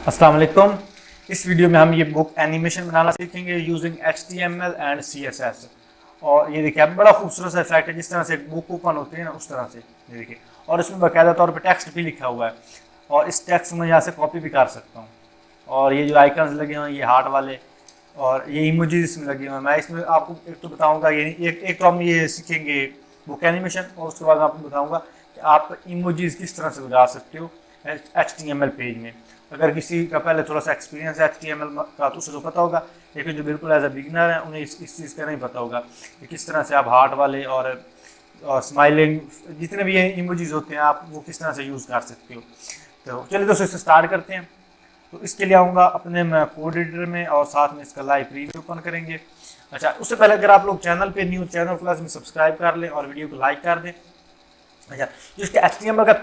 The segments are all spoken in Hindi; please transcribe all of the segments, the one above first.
अस्सलाम वालेकुम। इस वीडियो में हम ये बुक एनिमेशन बनाना सीखेंगे यूजिंग HTML एंड CSS। और ये देखिए, अब बड़ा खूबसूरत सा इफेक्ट है, जिस तरह से एक बुक ओपन होती है ना उस तरह से ये देखिए। और इसमें बाकायदा तौर पे टेक्स्ट भी लिखा हुआ है और इस टेक्स्ट में यहाँ से कॉपी भी कर सकता हूँ। और ये जो आइकन्स लगे हुए हैं ये हार्ट वाले और ये इमोजीज इसमें लगे हुए हैं। मैं इसमें आपको एक तो बताऊँगा, ये एक तो हम ये सीखेंगे बुक एनिमेशन, और उसके बाद मैं आपको बताऊँगा कि आप इमोजीज किस तरह से बना सकते हो HTML पेज में। अगर किसी का पहले थोड़ा सा एक्सपीरियंस है HTML का तो उसे तो पता होगा, लेकिन जो बिल्कुल एज अ बिगिनर है उन्हें इस चीज़ का नहीं पता होगा कि किस तरह से आप हार्ट वाले और स्माइलिंग जितने भी इमोजीज होते हैं आप वो किस तरह से यूज़ कर सकते हो। तो चलिए दोस्तों इससे स्टार्ट करते हैं। तो इसके लिए आऊँगा अपने मैं कोड एडिटर में और साथ में इसका लाइव प्रीव्यू ओपन करेंगे। अच्छा, उससे पहले अगर आप लोग चैनल पे न्यू चैनल क्लास में सब्सक्राइब कर लें और वीडियो को लाइक कर दें। अच्छा, जो इसके HTML का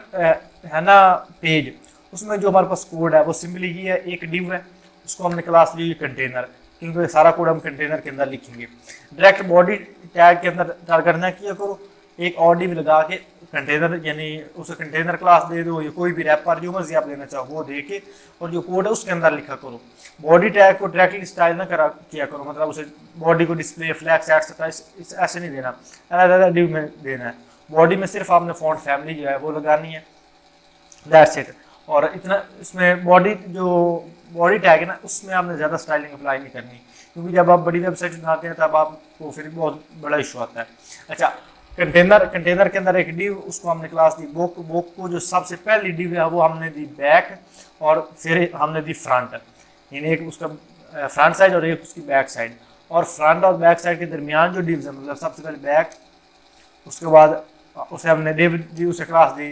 है ना पेज, उसमें जो हमारे पास कोड है वो सिंपली ये है, एक डिव है, उसको हमने क्लास ली कंटेनर, क्योंकि सारा कोड हम कंटेनर के अंदर लिखेंगे। डायरेक्ट बॉडी टैग के अंदर टारगेट ना किया करो, एक और डिव लगा के कंटेनर यानी उसे कंटेनर क्लास दे दो, या कोई भी रैपर जो मर्जी आप लेना चाहो वो दे के और जो कोड है उसके अंदर लिखा करो। बॉडी टैग को डायरेक्टली स्टाइल ना करा किया करो, मतलब उसे बॉडी को डिस्प्ले फ्लैक्स ऐसे नहीं देना, अलग डिव में देना है। बॉडी में सिर्फ आपने फॉन्ट फैमिली जो है वो लगानी है, दैट्स इट। और इतना इसमें बॉडी जो बॉडी टैग है ना उसमें आपने ज़्यादा स्टाइलिंग अप्लाई नहीं करनी, क्योंकि जब आप बड़ी वेबसाइट बनाते हैं तब आपको फिर बहुत बड़ा इशू आता है। अच्छा, कंटेनर के अंदर एक डिव, उसको हमने क्लास दी बुक। बुक को जो सबसे पहली डिव है वो हमने दी बैक और फिर हमने दी फ्रंट, यानी एक उसका फ्रंट साइड और एक उसकी बैक साइड। और फ्रंट और बैक साइड के दरमियान जो डिव्स है, मतलब सबसे पहले बैक, उसके बाद उसे हमने डिव दी, उसे क्लास दी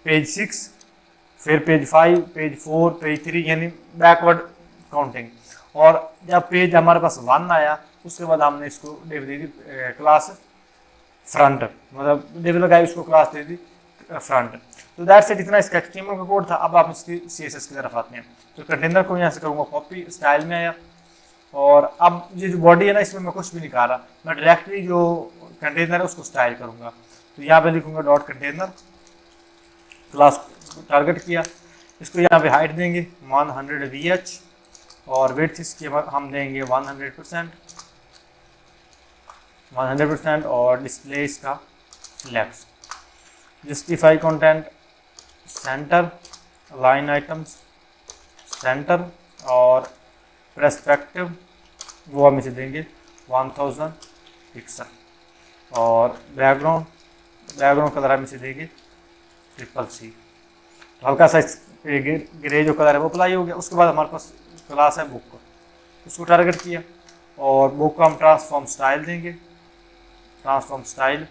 पेज 6, फिर पेज 5, पेज 4, पेज 3, यानी बैकवर्ड काउंटिंग। और जब पेज हमारे पास 1 आया उसके बाद हमने इसको डिव दे दी क्लास फ्रंट, मतलब डिव लगाई उसको क्लास दे दी फ्रंट। तो दैट्स इट, इतना इसका HTML का कोड था। अब आप इसकी CSS की तरफ आते हैं। तो कंटेनर को यहाँ से करूँगा कॉपी, स्टाइल में आया, और अब ये जो बॉडी है ना इसमें मैं कुछ भी नहीं कर रहा, मैं डायरेक्टली जो कंटेनर है उसको स्टाइल करूँगा। तो यहाँ पे लिखूँगा डॉट कंटेनर, क्लास टारगेट किया, इसको यहाँ पे हाइट देंगे 100 VH और विड्थ इसकी हम देंगे 100% और डिस्प्ले इसका flex. Justify content, center, line items center, और पर्सपेक्टिव वो हम इसे देंगे 1000 पिक्सल। और बैकग्राउंड कलर हम इसे देंगे CCC। तो हल्का सा ग्रे जो कलर है वो अप्लाई हो गया। उसके बाद हमारे पास क्लास है बुक, उसको टारगेट किया और बुक को हम ट्रांसफॉर्म स्टाइल देंगे। ट्रांसफॉर्म स्टाइल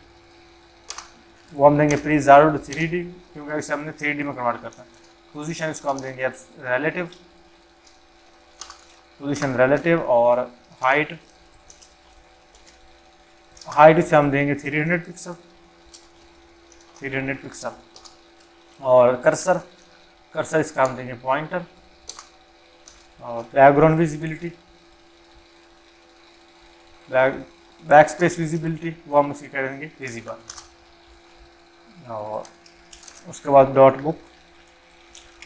वो हम देंगे प्रिजर्व्ड 3D, क्योंकि इसे हमने 3D में कन्वर्ट करना है। पोजीशन इसको हम देंगे रिलेटिव, पोजीशन रिलेटिव। और हाइट इसे हम देंगे 300 पिक्सल। और कर्सर इसका हम देंगे पॉइंटर। और background visibility, back space visibility वो हम उसकी करेंगे विजिबल। और उसके बाद डॉट बुक।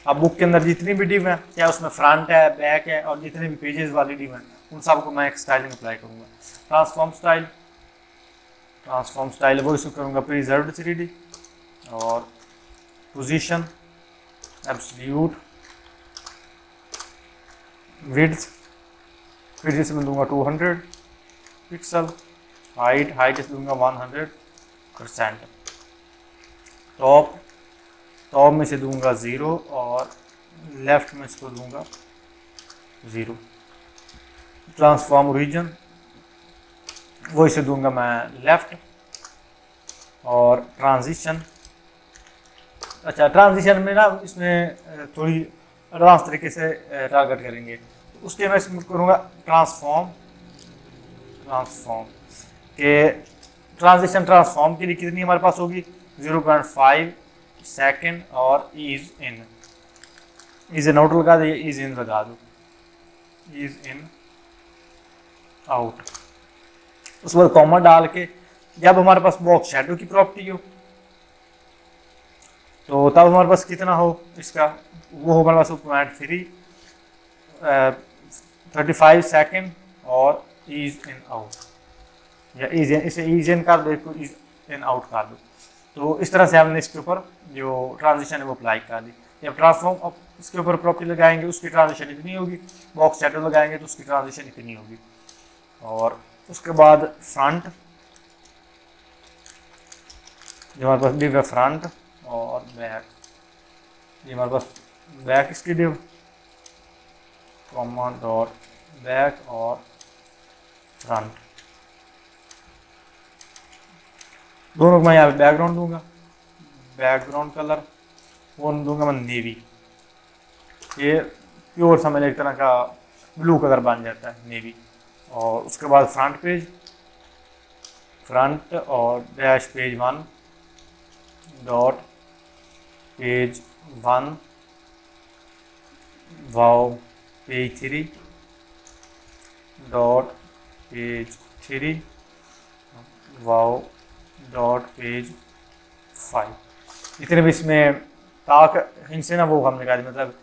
अब बुक के अंदर जितनी भी डिव है, क्या उसमें फ्रंट है, बैक है, और जितने भी पेजेस वाली डिव है उन सबको मैं एक स्टाइलिंग अप्लाई करूँगा। ट्रांसफॉर्म स्टाइल वो इसको करूँगा प्रिजर्व्ड 3D। और पोजीशन एब्सोल्यूट, विड्थ इसमें दूंगा 200 पिक्सल। हाइट इस दूंगा 100%। टॉप में से दूंगा 0 और लेफ्ट में इसको दूंगा 0। ट्रांसफॉर्म ओरिजिन वो इसे दूंगा मैं लेफ्ट। और ट्रांजिशन, अच्छा ट्रांजिशन में ना इसमें थोड़ी एडवांस तरीके से टारगेट करेंगे, तो उसके मैं इसमें करूँगा ट्रांसफॉर्म के ट्रांसफॉर्म के लिए कितनी हमारे पास होगी 0.5 सेकेंड। और इज इन आउट लगा दो, इज इन लगा दो, इज इन आउट। उसके बाद कॉमा डाल के जब हमारे पास बॉक्स शैडो की प्रॉपर्टी हो तो तब हमारे पास कितना हो इसका, वो हो हमारे पास 0.3 35 सेकेंड और ईज इन आउट, या ईज इसे ईज इन कर दो, इसको ईज इन आउट कर दो। तो इस तरह से हमने इसके ऊपर जो ट्रांजिशन है वो अप्लाई कर दी। जब ट्रांसफॉर्म अब इसके ऊपर प्रॉपर्टी लगाएंगे उसकी ट्रांजिशन इतनी होगी, बॉक्स शैडो लगाएंगे तो उसकी ट्रांजिशन इतनी होगी। और उसके बाद फ्रंट, जो हमारे पास डिव है फ्रंट और बैक, ये हमारे पास बैक इसकी डिव, कॉमा डॉट बैक और फ्रंट, दोनों को मैं यहाँ पे बैकग्राउंड दूंगा, बैकग्राउंड कलर वो दूंगा मैं नेवी, ये प्योर समझ एक तरह का ब्लू कलर बन जाता है नेवी। और उसके बाद फ्रंट पेज, फ्रंट और डैश पेज 1 डॉट पेज 1 वाव पेज 3 डॉट पेज 3 वाव डॉट पेज 5। जितने भी इसमें ताक हिंस है ना वो हमने कहा, मतलब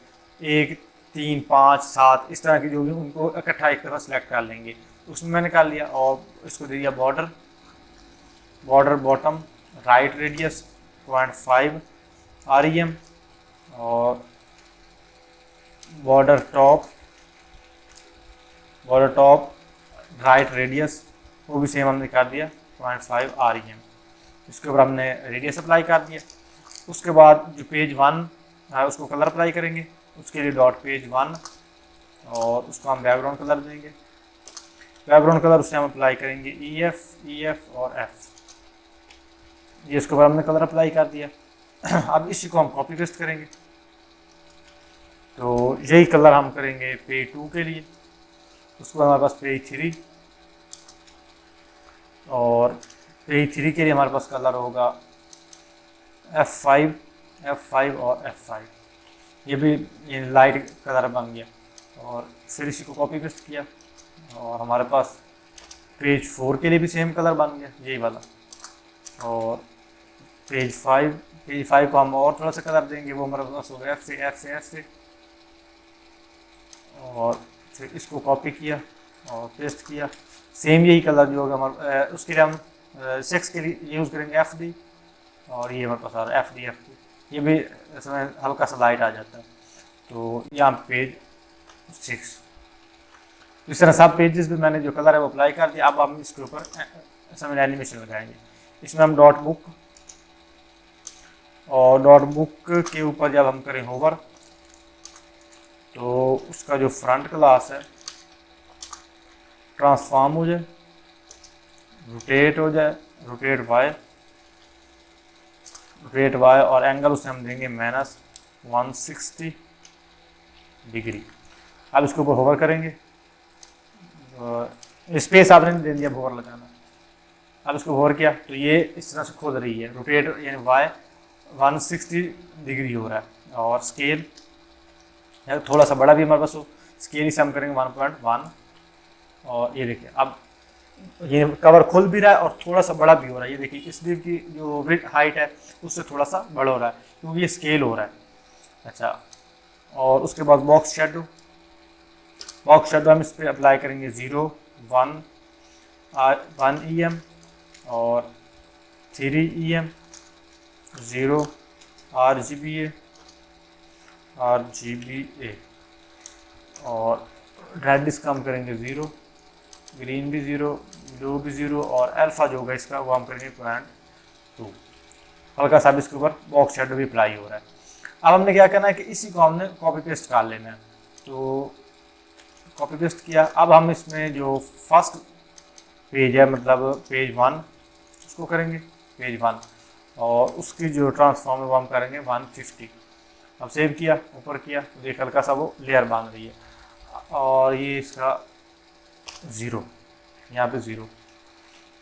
1 3 5 7 इस तरह की जो भी उनको इकट्ठा एक तरफ सेलेक्ट कर लेंगे, उसमें मैंने कर लिया। और इसको दे दिया border, border bottom right radius 0.5 REM और बॉर्डर टॉप राइट रेडियस वो भी सेम हमने कर दिया 0.5 REM। इसके ऊपर हमने रेडियस अप्लाई कर दिया। उसके बाद जो पेज 1 है उसको कलर अप्लाई करेंगे, उसके लिए डॉट पेज 1 और उसको हम बैकग्राउंड कलर देंगे, बैकग्राउंड कलर उससे हम अप्लाई करेंगे EF और F, ये इसके ऊपर हमने कलर अप्लाई कर दिया। अब इसी को हम कॉपी पेस्ट करेंगे, तो यही कलर हम करेंगे पेज 2 के लिए। उसके बाद हमारे पास पेज 3 और पेज 3 के लिए हमारे पास कलर होगा F5 और F5, ये भी ये लाइट कलर बन गया। और फिर इसी को कॉपी पेस्ट किया और हमारे पास पेज 4 के लिए भी सेम कलर बन गया यही वाला। और पेज 5 को हम और थोड़ा सा कलर देंगे, वो हमारे पास होगा F से। और फिर इसको कॉपी किया और पेस्ट किया, सेम यही कलर जो होगा हमारे उसके लिए हम 6 के लिए यूज़ करेंगे FD, और ये हमारे पास आ रहा है FD, ये भी इसमें हल्का सा लाइट आ जाता है। तो यहाँ पेज 6, इस तरह सब पेजेस भी मैंने जो कलर है वो अप्लाई कर दिया। अब हम इसके ऊपर इसमें एनिमेशन लगाएंगे। इसमें हम डॉट बुक और डॉट बुक के ऊपर जब हम करें होवर तो उसका जो फ्रंट क्लास है ट्रांसफॉर्म हो जाए, रोटेट हो जाए, रोटेट वाई और एंगल उसे हम देंगे -160 डिग्री। अब इसके ऊपर होवर करेंगे, स्पेस आपने दे दिया होवर लगाना। अब इसको होवर किया तो ये इस तरह से खुल रही है, रोटेट यानी वाई 160 डिग्री हो रहा है। और स्केल थोड़ा सा बड़ा भी हमारे पास हो, स्केल इसे हम करेंगे 1.1। और ये देखिए अब ये कवर खुल भी रहा है और थोड़ा सा बड़ा भी हो रहा है। ये देखिए इस दिव की जो हाइट है उससे थोड़ा सा बड़ा हो रहा है क्योंकि ये स्केल हो रहा है। अच्छा, और उसके बाद बॉक्स शेडो हम इस पर अप्लाई करेंगे 0 1 EM और 3 EM 0 RGBA और रेडियस कम करेंगे 0, ग्रीन भी 0, ब्लू भी 0 और अल्फा जो होगा इसका वो हम करेंगे 0.2। हल्का सा इसके ऊपर बॉक्स शेडो भी अप्लाई हो रहा है। अब हमने क्या करना है कि इसी को हमने कॉपी पेस्ट कर लेना है। तो कॉपी पेस्ट किया। अब हम इसमें जो फर्स्ट पेज है मतलब पेज 1 उसको करेंगे पेज 1 और उसकी जो ट्रांसफॉर्म है वो हम करेंगे 150। अब सेव किया, ऊपर किया तो देख हल्का सा वो लेयर बन रही है। और ये इसका 0, यहाँ पे 0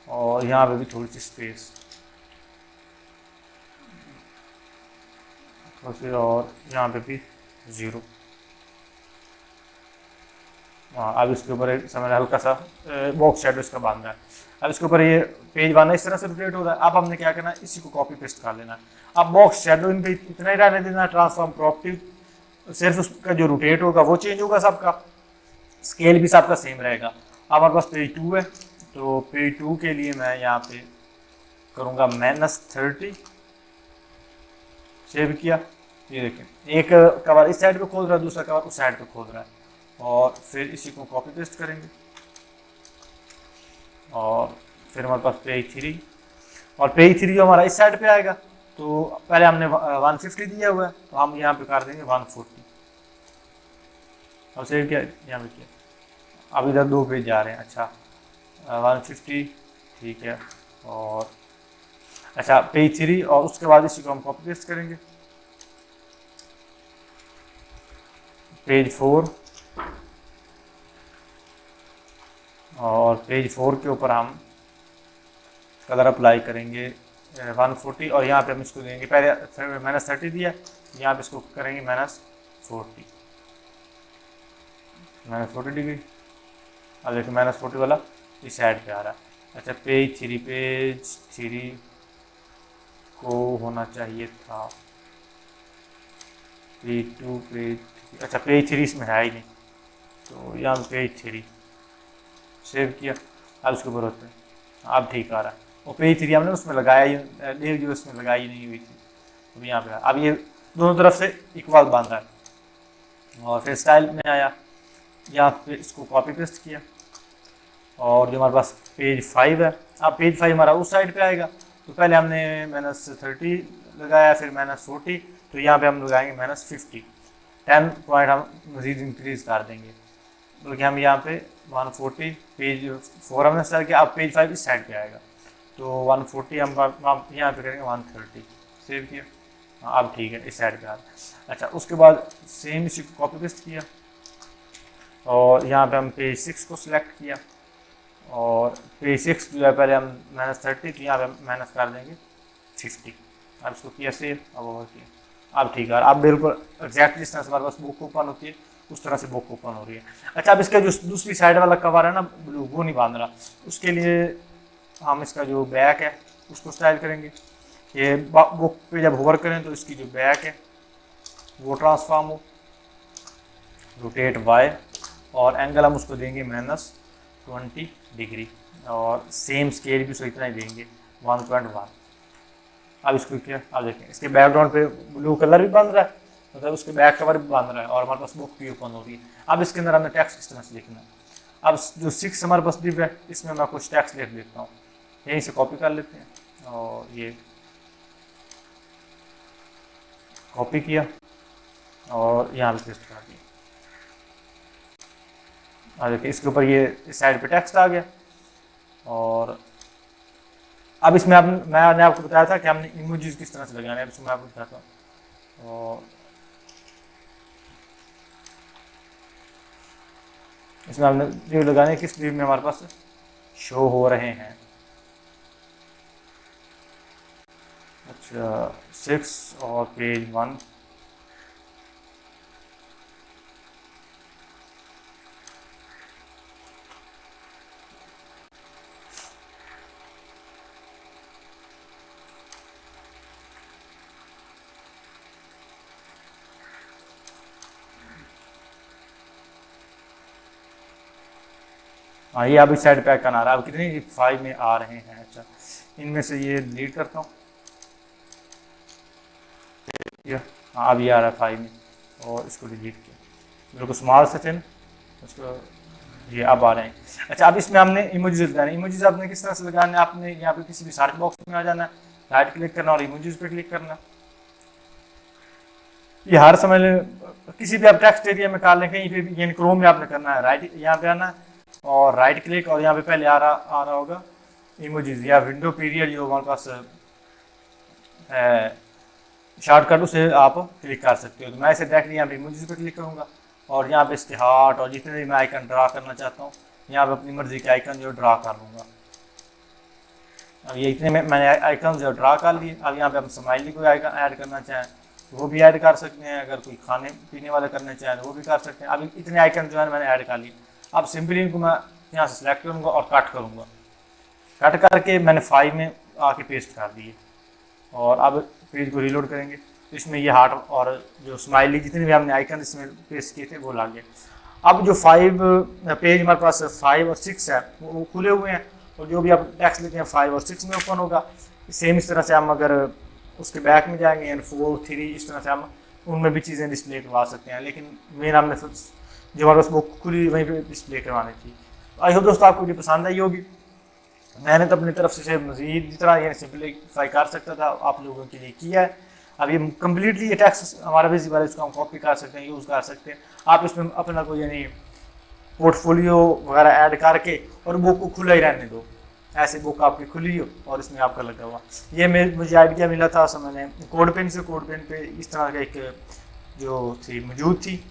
और यहाँ पे भी थोड़ी सी स्पेस और यहाँ पे भी 0। हाँ, अब इसके ऊपर एक समय हल्का सा बॉक्स शेडो इसका बांध रहा है। अब इसके ऊपर ये पेज 1 इस तरह से रोटेट हो रहा है। अब हमने क्या करना है, इसी को कॉपी पेस्ट कर लेना है। अब बॉक्स शेडो इन पे इतना ही रहने देना है, ट्रांसफॉर्म प्रॉपर्टी सिर्फ उसका जो रोटेट होगा वो चेंज होगा सबका, स्केल भी सबका सेम रहेगा। अब हमारे पास पेज 2 है, तो पेज 2 के लिए मैं यहाँ पे करूँगा -30, सेव किया। ये देखें एक कवर इस साइड पे खोल रहा है, दूसरा कवर उस साइड पे खोल रहा है, और फिर इसी को कॉपी पेस्ट करेंगे और फिर हमारे पास पेज 3, और पेज 3 जो हमारा इस साइड पे आएगा, तो पहले हमने 150 दिया हुआ है, तो हम यहाँ पे कर देंगे 140। अब सेव किया, यहाँ पे किया, अब इधर 2 पेज जा रहे हैं। अच्छा 150 ठीक है, और अच्छा पेज 3, और उसके बाद इसी को हम कॉपी पेस्ट करेंगे पेज 4, और पेज 4 के ऊपर हम कलर अप्लाई करेंगे 140, और यहाँ पे हम इसको देंगे, पहले -30 दिया, यहाँ पे इसको करेंगे -40 डिग्री। अब देखिए -40 वाला इस साइड पे आ रहा है। अच्छा पेज 3 को होना चाहिए था पेज 2 पेज, अच्छा पेज 3 इसमें है ही नहीं, तो यहाँ पेज 3 सेव किया। अब उसके ऊपर होते हैं, अब ठीक आ रहा है। और पेज 3 हमने उसमें लगाया ही, डेग जो उसमें लगाई नहीं हुई थी, तो यहाँ पे अब ये दोनों तरफ से इक्वल बन रहा है। और फिर स्टाइल में आया, यहाँ पे इसको कॉपी पेस्ट किया, और जो हमारे पास पेज 5 है, अब पेज 5 हमारा उस साइड पे आएगा, तो पहले हमने -30 लगाया, फिर -40, तो यहाँ पे हम लगाएंगे -50, 10 पॉइंट हम मज़ीद इंक्रीज़ कर देंगे, बल्कि हम यहाँ पे 140, पेज 4 हमने स्टार्ट किया, अब पेज 5 इस साइड पे आएगा, तो 140 हम यहाँ पे करेंगे 130, सेव किया। हाँ अब ठीक है, इस साइड पे आ गया। अच्छा उसके बाद सेम इसी को कॉपी पेस्ट किया, और यहाँ पे हम पेज 6 को सिलेक्ट किया, और पेज 6 जो है पहले हम -30, तो यहाँ पे हम माइनस कर देंगे 50। अब इसको किया सेव, अब ओवर किया, अब ठीक है, अब बिल्कुल एग्जैक्ट जिस तरह से हमारे पास बुक ओपन होती है उस तरह से बुक ओपन हो रही है। अच्छा अब इसका जो दूसरी साइड वाला कवर है ना ब्लू, वो नहीं बांध रहा, उसके लिए हम इसका जो बैक है उसको स्टाइल करेंगे। ये बुक पे जब होवर करें तो इसकी जो बैक है वो ट्रांसफॉर्म हो, रोटेट वाई, और एंगल हम उसको देंगे -20 डिग्री, और सेम स्केल भी उसको इतना ही देंगे 1.1। अब इसको क्या, अब देखें इसके बैकग्राउंड पे ब्लू कलर भी बन रहा है, मतलब उसके बैक कवर भी बन रहा है, और हमारे पास बुक भी ओपन हो रही है। अब इसके अंदर हमने टेक्स्ट किस तरह से लिखना है। अब जो 6 हमारे पास डिव है, इसमें मैं कुछ टेक्स्ट लिख देता हूँ, यहीं से कॉपी कर लेते हैं, और ये कॉपी किया और यहाँ पे पेस्ट कर दिया। और देखिए इसके ऊपर ये इस साइड पे टेक्स्ट आ गया। और अब इसमें मैंने आपको बताया था कि हमने इमोजीज किस तरह से लगाने हैं, इसमें मैं आपको बताता हूँ। और इसमें हमने जो लगाने किस व्यू में हमारे पास शो हो रहे हैं। अच्छा 6 और पेज 1, हाँ ये अब इस साइड पे आइकन आ रहा है। अब कितने 5 में आ रहे हैं। अच्छा इनमें से ये डिलीट करता हूँ, हाँ अब ये आ रहा है 5 में, और इसको डिलीट किया, बिल्कुल स्मॉल से थे ना उसको, ये अब आ रहे हैं। अच्छा अब इसमें हमने इमोजीज लगाने, इमोजीज आपने किस तरह से लगाने, आपने यहाँ पे किसी भी सर्च बॉक्स में आ जाना है, राइट क्लिक करना और इमोजीज पे क्लिक करना। ये हर समय किसी भी आप टेक्स्ट एरिया में कर लें, कहीं पे भी, यानी क्रोम में आपने करना है, राइट यहाँ पे आना है और राइट क्लिक, और यहाँ पे पहले आ रहा होगा इमोजीज या विंडो पीरियड जो हमारे पास शॉर्टकट, उसे आप क्लिक कर सकते हो। तो मैं इसे डायरेक्टली यहाँ पे इमोजीज पे क्लिक करूँगा और यहाँ पे इसके हार्ट और जितने भी मैं आइकन ड्रा करना चाहता हूँ यहाँ पे अपनी मर्जी के आइकन जो ड्रा कर लूँगा। अब ये इतने में मैंने आइकन जो ड्रा कर लिए। अब यहाँ पे हम स्माइली को आइकन ऐड करना चाहें तो वो भी ऐड कर सकते हैं, अगर कोई खाने पीने वाले करना चाहें तो वो भी कर सकते हैं। अब इतने आइकन जो है मैंने ऐड कर लिए। अब सिंपली इनको मैं यहाँ से सिलेक्ट करूँगा और कट करूँगा, कट करके मैंने 5 में आके पेस्ट कर दिए। और अब पेज को रीलोड करेंगे तो इसमें ये हार्ट और जो स्माइली जितने भी हमने आइकन इसमें पेस्ट किए थे वो ला गया। अब जो 5 पेज हमारे पास 5 और 6 है वो खुले हुए हैं, और जो भी आप टेक्स्ट लेते हैं 5 और 6 में ओपन होगा। सेम इस तरह से हम अगर उसके बैक में जाएंगे एंड 4, 3 इस तरह से हम उनमें भी चीज़ें डिस्प्ले करवा सकते हैं, लेकिन मेन हमने जो हमारे पास बुक खुली वहीं पे डिस्प्ले करवानी थी। आई होप दोस्तों आपको ये पसंद आई होगी। मैंने तो अपनी तरफ से मज़ीद जितना ये सिंपलीफाई कर सकता था आप लोगों के लिए किया है। अब ये कम्प्लीटली ये टेक्स्ट हमारा विजिबल है, इसको हम कॉपी कर सकते हैं, यूज़ कर सकते हैं। आप इसमें अपना कोई यानी पोर्टफोलियो वगैरह ऐड करके और बुक को खुला ही रहने दो, ऐसे बुक आपकी खुली हो और इसमें आपका लगा हुआ। ये मुझे आइडिया मिला था सर, मैंने कोड पेन पे इस तरह का एक जो थी मौजूद थी,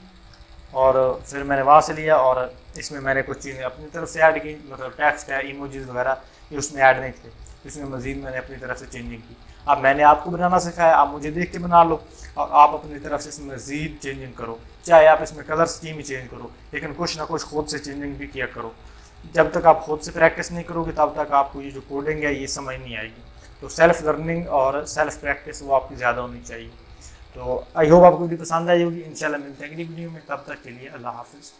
और फिर मैंने वहाँ से लिया और इसमें मैंने कुछ चीज़ें अपनी तरफ से ऐड की, मतलब टेक्स्ट है, इमोजीज वगैरह ये उसमें ऐड नहीं थे, इसमें मज़ीद मैंने अपनी तरफ से चेंजिंग की। अब मैंने आपको बनाना सिखाया, आप मुझे देख के बना लो और आप अपनी तरफ से इसमें मज़ीद चेंजिंग करो, चाहे आप इसमें कलर स्कीम ही चेंज करो, लेकिन कुछ ना कुछ खुद से चेंजिंग भी किया करो। जब तक आप खुद से प्रैक्टिस नहीं करोगे तब तक आपको ये जो कोडिंग है ये समझ नहीं आएगी। तो सेल्फ लर्निंग और सेल्फ प्रैक्टिस वो आपकी ज़्यादा होनी चाहिए। तो आई होप आपको वीडियो पसंद आई होगी। इंशाल्लाह मिलते हैं अगली वीडियो में, तब तक के लिए अल्लाह हाफिज़।